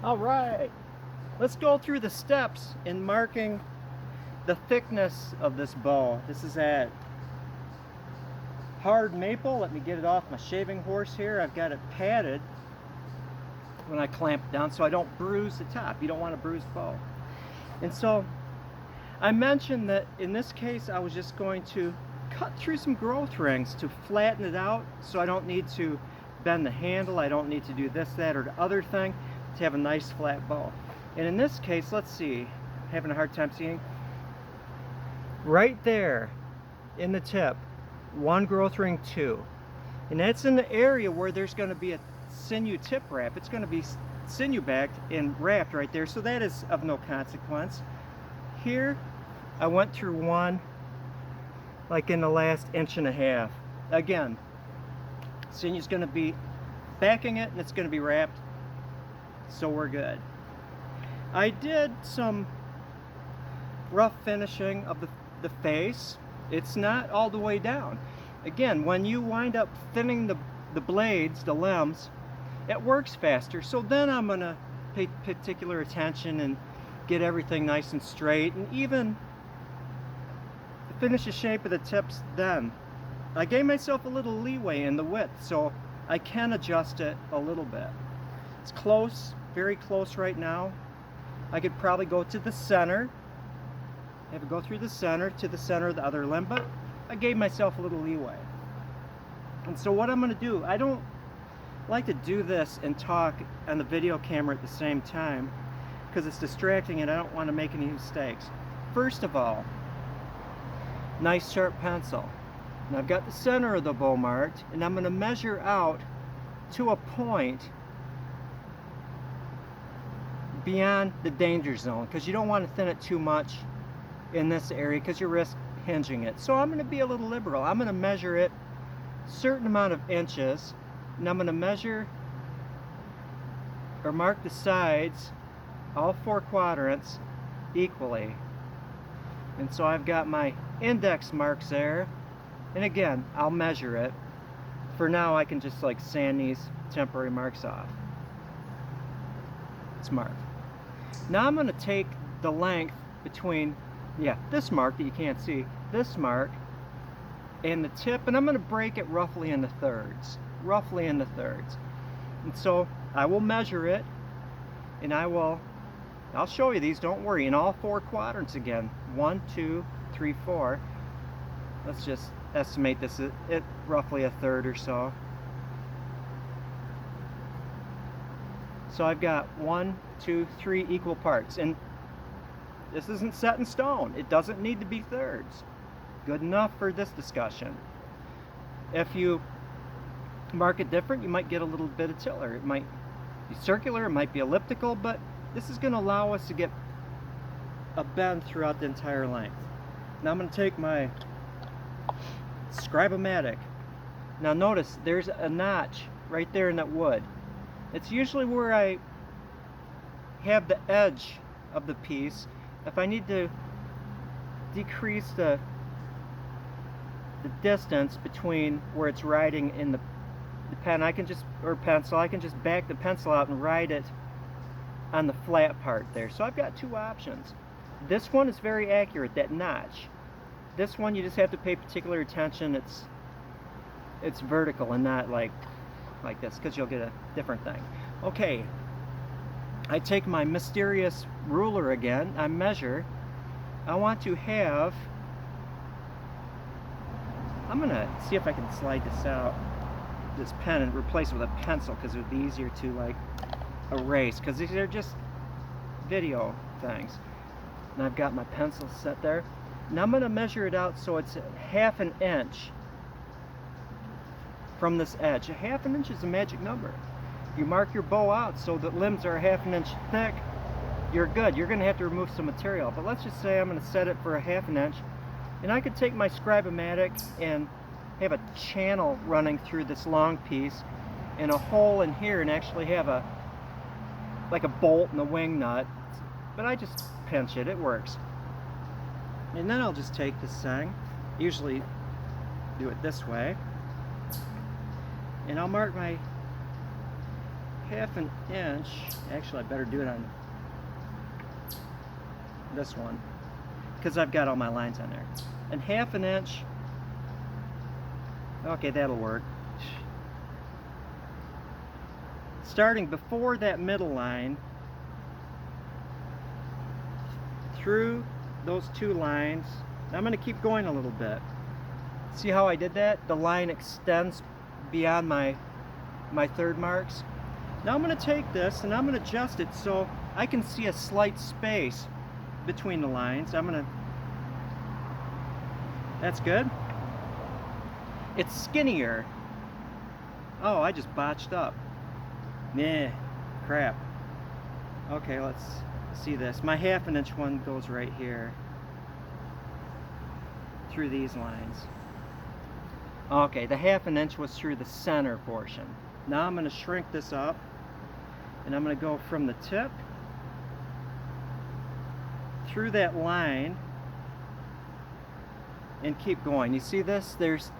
All right, let's go through the steps in marking the thickness of this bow. This is at hard maple. Let me get it off my shaving horse here. I've got it padded when I clamp it down so I don't bruise the top. You don't want to bruise the bow. And so I mentioned that in this case I was just going to cut through some growth rings to flatten it out so I don't need to bend the handle. I don't need to do this, that, or the other thing to have a nice flat bow. And in this case, let's see, I'm having a hard time seeing. Right there in the tip, one growth ring, two. And that's in the area where there's going to be a sinew tip wrap. It's going to be sinew backed and wrapped right there, so that is of no consequence. Here, I went through one like in the last inch and a half. Again, sinew's going to be backing it and it's going to be wrapped, so we're good. I did some rough finishing of the face. It's not all the way down. Again, when you wind up thinning the blades, the limbs, it works faster. So then I'm going to pay particular attention and get everything nice and straight and even finish the shape of the tips then. I gave myself a little leeway in the width, so I can adjust it a little bit. It's close, very close right now. I could probably go to the center, have it go through the center to the center of the other limb, but I gave myself a little leeway. And so what I'm going to do, I don't like to do this and talk on the video camera at the same time because it's distracting and I don't want to make any mistakes. First of all, nice sharp pencil. And I've got the center of the bow marked, and I'm going to measure out to a point beyond the danger zone because you don't want to thin it too much in this area because you risk hinging it. So I'm going to be a little liberal. I'm going to measure it a certain amount of inches, and I'm going to measure or mark the sides, all four quadrants, equally. And so I've got my index marks there, and again I'll measure it. For now I can just like sand these temporary marks off. It's marked. Now I'm going to take the length between this mark that you can't see, this mark, and the tip, and I'm going to break it roughly into thirds. And so I will measure it, and I'll show you these, don't worry, in all four quadrants again. 1, 2, 3, 4. Let's just estimate this at roughly a third or so. So I've got 1, 2, 3 equal parts, and this isn't set in stone. It doesn't need to be thirds. Good enough for this discussion. If you mark it different, you might get a little bit of tiller. It might be circular, it might be elliptical, but this is going to allow us to get a bend throughout the entire length. Now I'm going to take my Scribomatic. Now notice there's a notch right there in that wood. It's usually where I have the edge of the piece. If I need to decrease the distance between where it's riding in the pen, I can just, or pencil, I can just back the pencil out and ride it on the flat part there. So I've got two options. This one is very accurate, that notch. This one you just have to pay particular attention. It's vertical and not like this, because you'll get a different thing. Okay, I take my mysterious ruler again. I measure. I want to have, I'm gonna see if I can slide this out, this pen, and replace it with a pencil because it would be easier to like erase, because these are just video things. And I've got my pencil set there. Now I'm going to measure it out so it's 1/2 inch from this edge. 1/2 inch is a magic number. You mark your bow out so that limbs are 1/2 inch thick, you're good. You're going to have to remove some material, but let's just say I'm going to set it for 1/2 inch, and I could take my Scribomatic and have a channel running through this long piece and a hole in here, and actually have like a bolt and a wing nut, but I just pinch it, it works. And then I'll just take this thing, usually do it this way, and I'll mark my half an inch. Actually, I better do it on this one because I've got all my lines on there. And half an inch. Okay, that'll work. Starting before that middle line, through those two lines. Now I'm going to keep going a little bit. See how I did that? The line extends beyond my third marks. Now I'm going to take this and I'm going to adjust it so I can see a slight space between the lines. That's good. It's skinnier. Oh, I just botched up. Nah, crap. Okay, let's see this. My half an inch one goes right here through these lines. Okay, the half an inch was through the center portion. Now I'm going to shrink this up and I'm going to go from the tip through that line and keep going. You see this? There's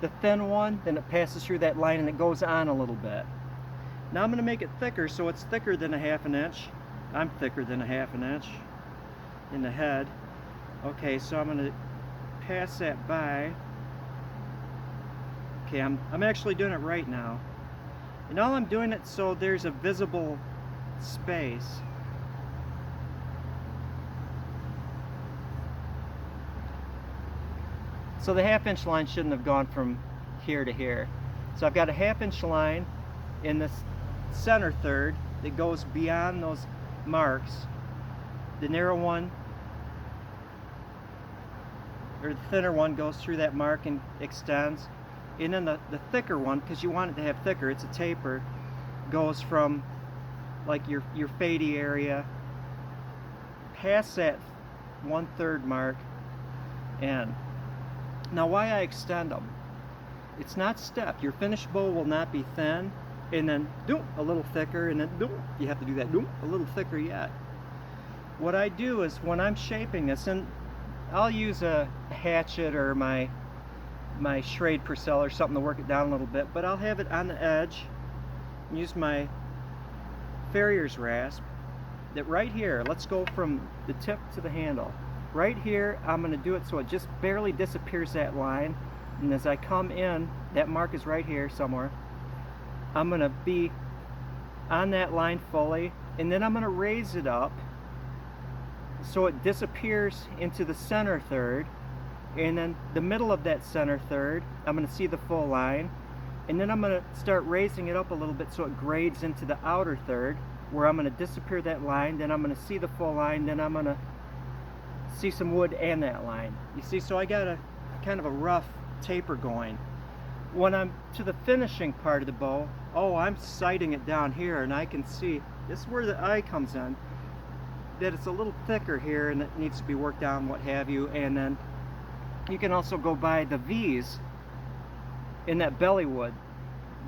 the thin one, then it passes through that line and it goes on a little bit. Now I'm going to make it thicker so it's thicker than a half an inch. I'm thicker than a half an inch in the head. Okay, so I'm going to pass that by. Okay, I'm actually doing it right now. And all I'm doing it so there's a visible space. So the half inch line shouldn't have gone from here to here. So I've got a half inch line in this center third that goes beyond those marks. The narrow one, or the thinner one, goes through that mark and extends. And then the thicker one, because you want it to have thicker, it's a taper, goes from like your fadey area past that 1/3 mark. And now why I extend them, it's not stepped. Your finished bow will not be thin and then a little thicker, and then you have to do that a little thicker yet. What I do is when I'm shaping this, and I'll use a hatchet or my Schrade Purcell or something to work it down a little bit, but I'll have it on the edge, use my farrier's rasp, that right here, let's go from the tip to the handle. Right here, I'm going to do it so it just barely disappears that line, and as I come in, that mark is right here somewhere, I'm going to be on that line fully, and then I'm going to raise it up so it disappears into the center third, and then the middle of that center third, I'm going to see the full line, and then I'm going to start raising it up a little bit so it grades into the outer third, where I'm going to disappear that line, then I'm going to see the full line, then I'm going to see some wood and that line. You see, so I got a kind of a rough taper going. When I'm to the finishing part of the bow, oh, I'm sighting it down here, and I can see, this is where the eye comes in, that it's a little thicker here and it needs to be worked on, what have you. And then you can also go by the V's in that belly wood.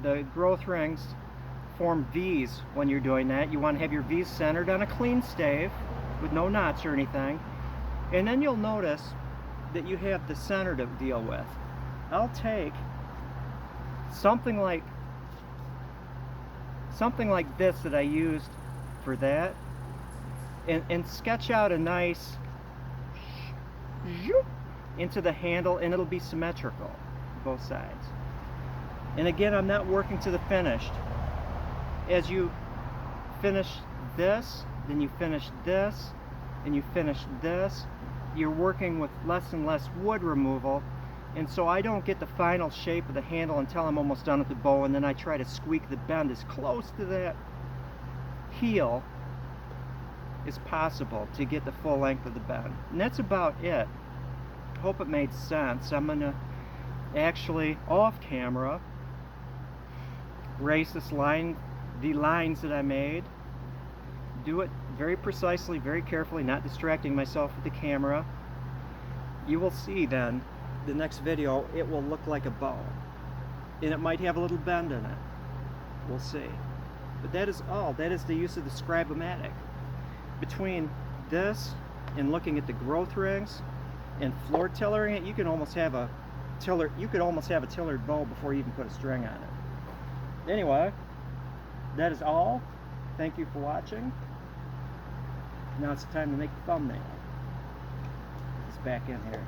The growth rings form V's when you're doing that. You want to have your V's centered on a clean stave with no knots or anything. And then you'll notice that you have the center to deal with. I'll take something like this that I used for that, and sketch out a nice into the handle, and it'll be symmetrical both sides. And again, I'm not working to the finished. As you finish this, then you finish this, and you finish this, you're working with less and less wood removal, and so I don't get the final shape of the handle until I'm almost done with the bow, and then I try to squeak the bend as close to that heel as possible to get the full length of the bend. And that's about it. Hope it made sense. I'm going to actually, off camera, race this line, the lines that I made, do it very precisely, very carefully, not distracting myself with the camera. You will see then, the next video, it will look like a bow. And it might have a little bend in it. We'll see. But that is all. That is the use of the Scribomatic. Between this and looking at the growth rings and floor tillering it, you can almost have a tillered bow before you even put a string on it. Anyway, that is all. Thank you for watching. Now it's time to make the thumbnail. It's back in here.